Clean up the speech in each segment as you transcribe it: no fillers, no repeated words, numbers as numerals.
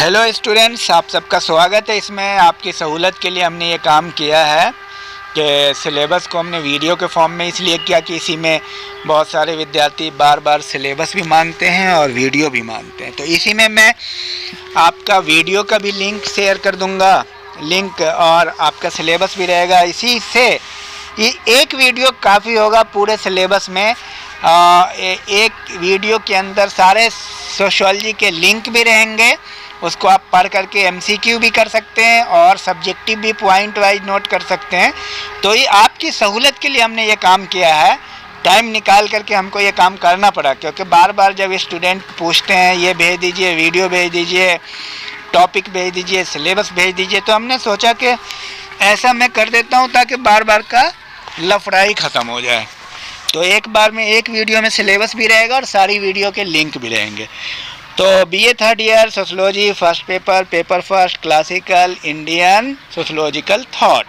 Hello students, आप सबका स्वागत है। इसमें आपकी सहूलत के लिए हमने ये काम किया है कि सिलेबस को हमने वीडियो के फॉर्म में इसलिए किया कि इसी में बहुत सारे विद्यार्थी बार बार सिलेबस भी मांगते हैं और वीडियो भी मांगते हैं। तो इसी में मैं आपका वीडियो का भी लिंक शेयर कर दूंगा, लिंक, और आपका सिलेबस भी रहेगा। इसी से ये एक वीडियो काफ़ी होगा पूरे सिलेबस में। एक वीडियो के अंदर सारे सोशियोलॉजी के लिंक भी रहेंगे, उसको आप पढ़ करके एमसीक्यू भी कर सकते हैं और सब्जेक्टिव भी पॉइंट वाइज नोट कर सकते हैं। तो ये आपकी सहूलत के लिए हमने ये काम किया है। टाइम निकाल करके हमको ये काम करना पड़ा, क्योंकि बार बार जब स्टूडेंट पूछते हैं ये भेज दीजिए, वीडियो भेज दीजिए, टॉपिक भेज दीजिए, सिलेबस भेज दीजिए, तो हमने सोचा कि ऐसा मैं कर देता हूँ ताकि बार बार का लफड़ाई ख़त्म हो जाए। तो एक बार में एक वीडियो में सिलेबस भी रहेगा और सारी वीडियो के लिंक भी रहेंगे। तो BA third year sociology first paper, paper first, classical Indian sociological thought,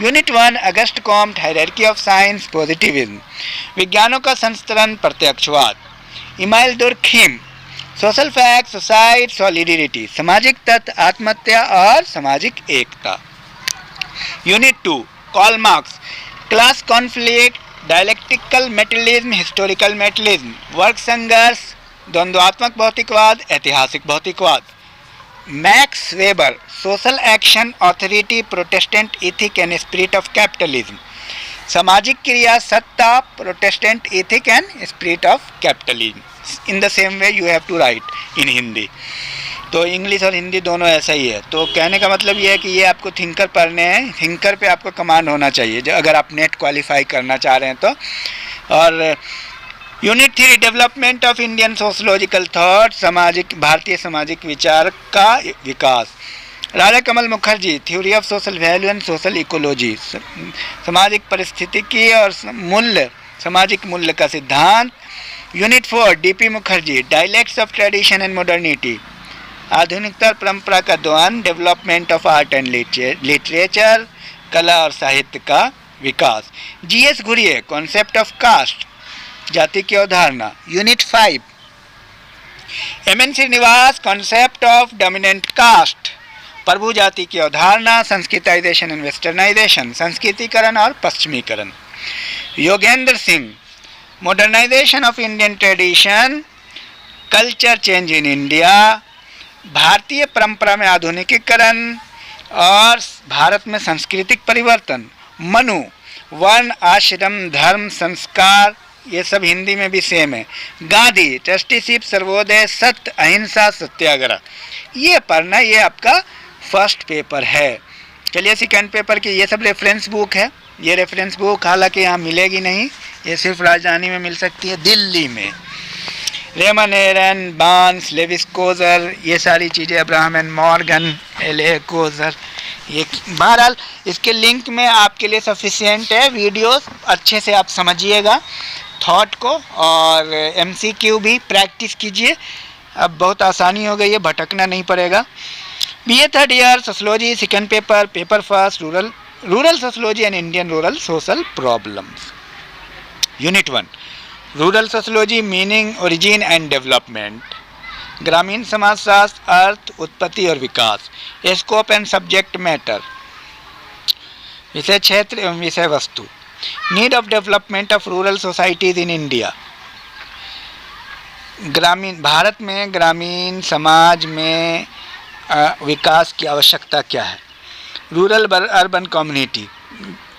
unit 1 August Comte, hierarchy of science, positivism, विज्ञानों का संस्करण, प्रत्यक्षवाद, Emile Durkheim, social fact, society, solidarity, सामाजिक तत्व, आत्महत्या और सामाजिक एकता। Unit 2 Karl Marx, class conflict, dialectical materialism, historical materialism, वर्ग संघर्ष, द्वंद्वात्मक भौतिकवाद, ऐतिहासिक भौतिकवाद, Max Weber, social action, authority, Protestant ethic and spirit of capitalism, सामाजिक क्रिया, सत्ता, Protestant ethic and spirit of capitalism. In the same way you have to write in Hindi. तो इंग्लिश और हिंदी दोनों ऐसा ही है। तो कहने का मतलब ये है कि ये आपको थिंकर पढ़ने हैं, थिंकर पे आपको कमांड होना चाहिए जो अगर आप नेट क्वालिफाई करना चाह रहे हैं तो। और unit 3 development of Indian sociological thought, सामाजिक भारतीय सामाजिक विचार का विकास, Raja Kamal Mukherjee, theory of social value and social ecology, सामाजिक परिस्थितिकी और मूल्य, सामाजिक मूल्य का सिद्धांत। Unit 4 DP Mukherjee, dialects of tradition and modernity, आधुनिकता और परंपरा का द्वंद्व, development of art and literature, कला और साहित्य का विकास। GS Ghurye, concept of caste, जाति की अवधारणा। Unit 5 MN Srinivas, concept of dominant caste, प्रभु जाति की अवधारणा, संस्कृताइजेशन एंड वेस्टर्नाइजेशन, संस्कृतिकरण और पश्चिमीकरण। Yogendra Singh, modernization of Indian tradition, culture change in India, भारतीय परंपरा में आधुनिकीकरण और भारत में सांस्कृतिक परिवर्तन। मनु, वर्ण, आश्रम, धर्म, संस्कार, ये सब हिंदी में भी सेम है। गांधी, ट्रस्टीशिप, सर्वोदय, सत्य, अहिंसा, सत्याग्रह। ये पढ़ना, ये आपका फर्स्ट पेपर है। चलिए सेकंड पेपर की ये सब रेफरेंस बुक है। ये रेफरेंस बुक हालांकि यहाँ मिलेगी नहीं, ये सिर्फ राजधानी में मिल सकती है, दिल्ली में। रेमन एरन, बार्न्स, लेविस कोजर, ये सारी चीज़ें, Abraham and Morgan, LA. Coser, ये बहरहाल इसके लिंक में आपके लिए सफिशिएंट है। वीडियोस अच्छे से आप समझिएगा थॉट को, और एमसीक्यू भी प्रैक्टिस कीजिए। अब बहुत आसानी हो गई है, भटकना नहीं पड़ेगा। BA third year sociology second paper, paper first, rural sociology and Indian rural social problems. Unit 1 rural sociology, meaning, origin and development, ग्रामीण समाजशास्त्र, अर्थ, उत्पत्ति और विकास, स्कोप एंड सब्जेक्ट मैटर, विषय क्षेत्र एवं विषय वस्तु, need of development of rural societies in India, ग्रामीण भारत में ग्रामीण समाज में विकास की आवश्यकता क्या है, रूरल अर्बन कम्युनिटी,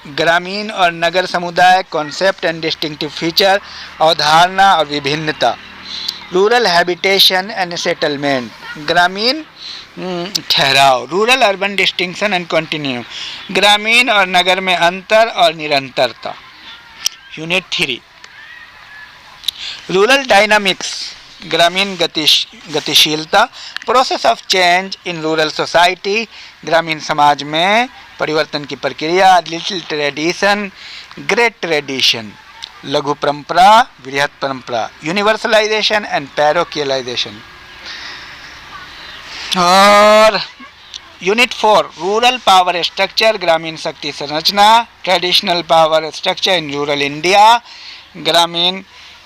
ग्रामीण और नगर समुदाय, कॉन्सेप्ट एंड डिस्टिंक्टिव फीचर, अवधारणा और विभिन्नता, रूरल हैबिटेशन एंड सेटलमेंट, ग्रामीण ठहराव, rural urban distinction and continue, ग्रामीण और नगर में अंतर और निरंतरता। यूनिट 3 रूरल डायनामिक्स, ग्रामीण गतिशीलता, process of change in rural society, ग्रामीण समाज में परिवर्तन की प्रक्रिया, लिटिल ट्रेडिशन, ग्रेट ट्रेडिशन, लघु परंपरा, वृहत परंपरा, यूनिवर्सलाइजेशन एंड पैरोकियलाइजेशन। और यूनिट 4 रूरल पावर स्ट्रक्चर, ग्रामीण शक्ति संरचना, traditional power structure in rural India, ग्रामीण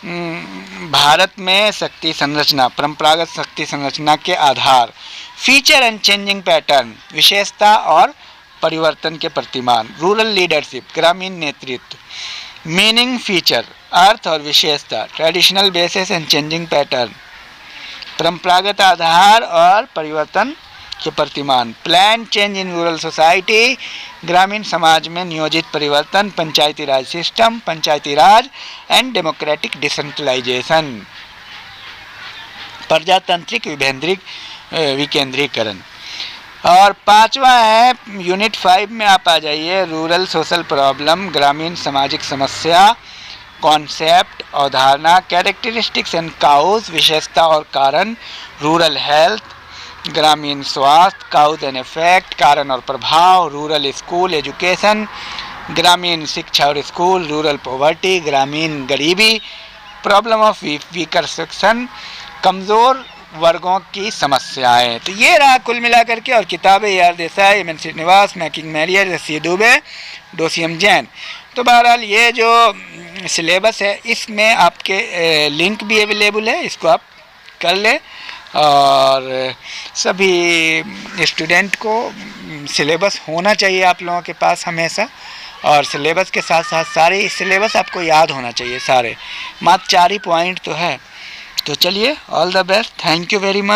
भारत में शक्ति संरचना, परंपरागत शक्ति संरचना के आधार, फीचर एंड चेंजिंग पैटर्न, विशेषता और परिवर्तन के प्रतिमान, रूरल लीडरशिप, ग्रामीण नेतृत्व, मीनिंग, फीचर, अर्थ और विशेषता, traditional basis and changing pattern, परंपरागत आधार और परिवर्तन के प्रतिमान, plan change in rural society, ग्रामीण समाज में नियोजित परिवर्तन, Panchayati Raj system, Panchayati Raj and democratic decentralization, प्रजातांत्रिक विकेंद्रीकरण। और पांचवा है यूनिट 5 में आप आ जाइए, रूरल सोशल प्रॉब्लम, ग्रामीण सामाजिक समस्या, कॉन्सेप्ट, अवधारणा, कैरेक्टरिस्टिक्स एंड काउज, विशेषता और कारण, रूरल हेल्थ, ग्रामीण स्वास्थ्य, काउज एंड इफेक्ट, कारण और प्रभाव, रूरल स्कूल एजुकेशन, ग्रामीण शिक्षा और स्कूल, रूरल पॉवर्टी, ग्रामीण गरीबी, प्रॉब्लम ऑफ वीकर सेक्शन, कमज़ोर वर्गों की समस्याएं। तो ये रहा कुल मिलाकर के। और किताबें AR Desai, MN Srinivas, McKim Marriott, S.C. Dube, डोसियम जैन। तो बहरहाल ये जो सिलेबस है इसमें आपके लिंक भी अवेलेबल है, इसको आप कर लें। और सभी स्टूडेंट को सिलेबस होना चाहिए आप लोगों के पास हमेशा, और सिलेबस के साथ साथ सारे सिलेबस आपको याद होना चाहिए सारे, मात्र 4 ही पॉइंट तो है। तो चलिए, all the best, thank you very much.